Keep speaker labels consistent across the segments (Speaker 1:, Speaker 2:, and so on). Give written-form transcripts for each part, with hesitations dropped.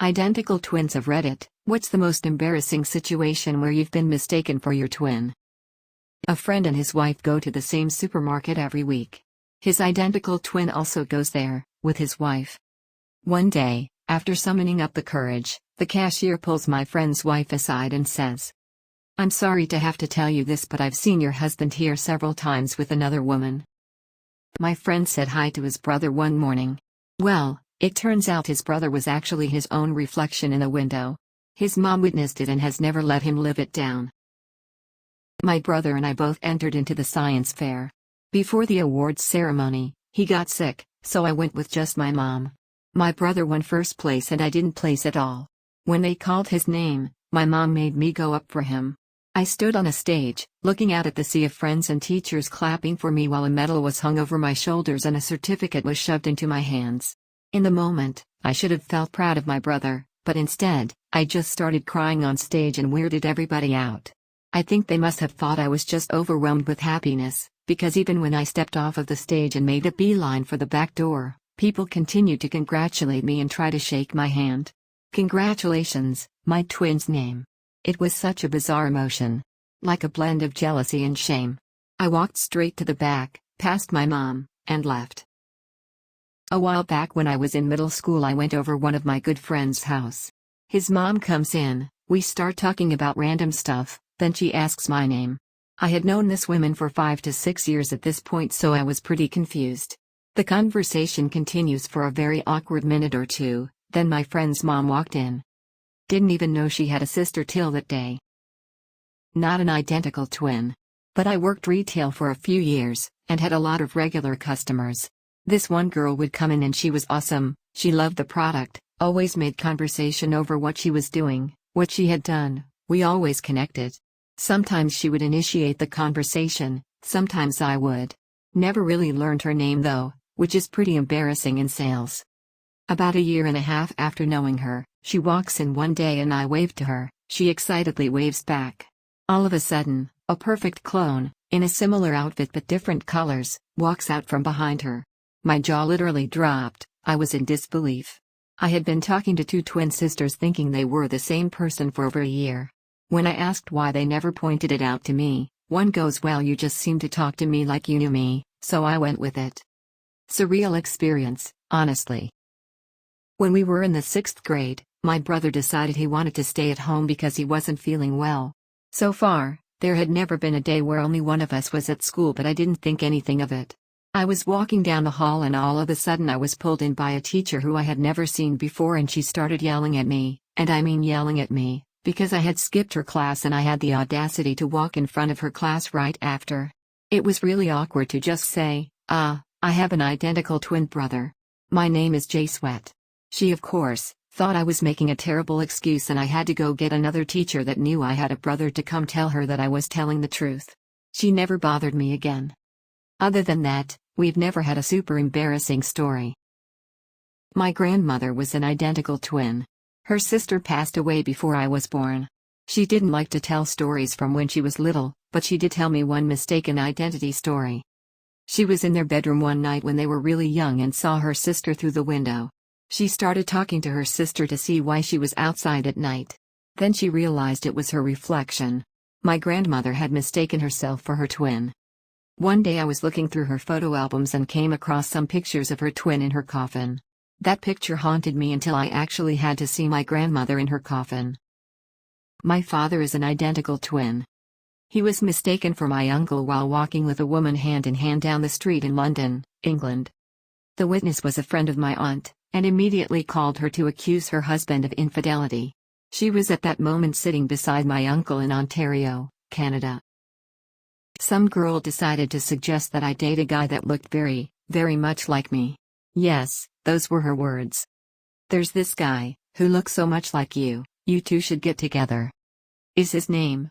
Speaker 1: Identical twins of Reddit. What's the most embarrassing situation where you've been mistaken for your twin? A friend and his wife go to the same supermarket every week. His identical twin also goes there, with his wife. One day, after summoning up the courage, the cashier pulls my friend's wife aside and says, "I'm sorry to have to tell you this, but I've seen your husband here several times with another woman." My friend said hi to his brother one morning. Well, it turns out his brother was actually his own reflection in a window. His mom witnessed it and has never let him live it down. My brother and I both entered into the science fair. Before the awards ceremony, he got sick, so I went with just my mom. My brother won first place and I didn't place at all. When they called his name, my mom made me go up for him. I stood on a stage, looking out at the sea of friends and teachers clapping for me while a medal was hung over my shoulders and a certificate was shoved into my hands. In the moment, I should have felt proud of my brother, but instead, I just started crying on stage and weirded everybody out. I think they must have thought I was just overwhelmed with happiness, because even when I stepped off of the stage and made a beeline for the back door, people continued to congratulate me and try to shake my hand. Congratulations, my twin's name. It was such a bizarre emotion. Like a blend of jealousy and shame. I walked straight to the back, past my mom, and left. A while back when I was in middle school, I went over one of my good friend's house. His mom comes in, we start talking about random stuff, then she asks my name. I had known this woman for 5 to 6 years at this point, so I was pretty confused. The conversation continues for a very awkward minute or two, then my friend's mom walked in. Didn't even know she had a sister till that day. Not an identical twin. But I worked retail for a few years, and had a lot of regular customers. This one girl would come in and she was awesome, she loved the product, always made conversation over what she was doing, what she had done, we always connected. Sometimes she would initiate the conversation, sometimes I would. Never really learned her name though, which is pretty embarrassing in sales. About 1.5 years after knowing her, she walks in one day and I waved to her, she excitedly waves back. All of a sudden, a perfect clone, in a similar outfit but different colors, walks out from behind her. My jaw literally dropped, I was in disbelief. I had been talking to 2 twin sisters thinking they were the same person for over a year. When I asked why they never pointed it out to me, one goes, "Well, you just seemed to talk to me like you knew me, so I went with it." Surreal experience, honestly. When we were in the 6th grade, my brother decided he wanted to stay at home because he wasn't feeling well. So far, there had never been a day where only one of us was at school, but I didn't think anything of it. I was walking down the hall and all of a sudden I was pulled in by a teacher who I had never seen before, and she started yelling at me, and I mean yelling at me, because I had skipped her class and I had the audacity to walk in front of her class right after. It was really awkward to just say, I have an identical twin brother. My name is Jay Sweat. She, of course, thought I was making a terrible excuse and I had to go get another teacher that knew I had a brother to come tell her that I was telling the truth. She never bothered me again. Other than that, we've never had a super embarrassing story. My grandmother was an identical twin. Her sister passed away before I was born. She didn't like to tell stories from when she was little, but she did tell me one mistaken identity story. She was in their bedroom one night when they were really young and saw her sister through the window. She started talking to her sister to see why she was outside at night. Then she realized it was her reflection. My grandmother had mistaken herself for her twin. One day I was looking through her photo albums and came across some pictures of her twin in her coffin. That picture haunted me until I actually had to see my grandmother in her coffin. My father is an identical twin. He was mistaken for my uncle while walking with a woman hand in hand down the street in London, England. The witness was a friend of my aunt, and immediately called her to accuse her husband of infidelity. She was at that moment sitting beside my uncle in Ontario, Canada. Some girl decided to suggest that I date a guy that looked very, very much like me. Yes, those were her words. "There's this guy, who looks so much like you two should get together." "Is his name?"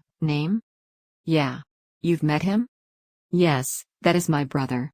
Speaker 1: "Yeah. You've met him?" "Yes, that is my brother."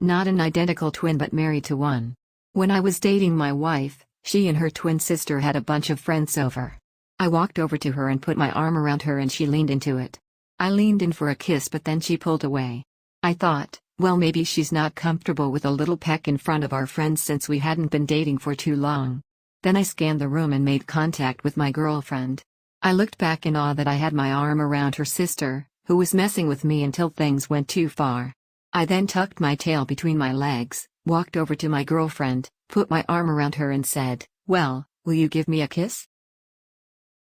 Speaker 1: Not an identical twin but married to one. When I was dating my wife, she and her twin sister had a bunch of friends over. I walked over to her and put my arm around her and she leaned into it. I leaned in for a kiss but then she pulled away. I thought, well, maybe she's not comfortable with a little peck in front of our friends since we hadn't been dating for too long. Then I scanned the room and made contact with my girlfriend. I looked back in awe that I had my arm around her sister, who was messing with me until things went too far. I then tucked my tail between my legs, walked over to my girlfriend, put my arm around her and said, "Well, will you give me a kiss?"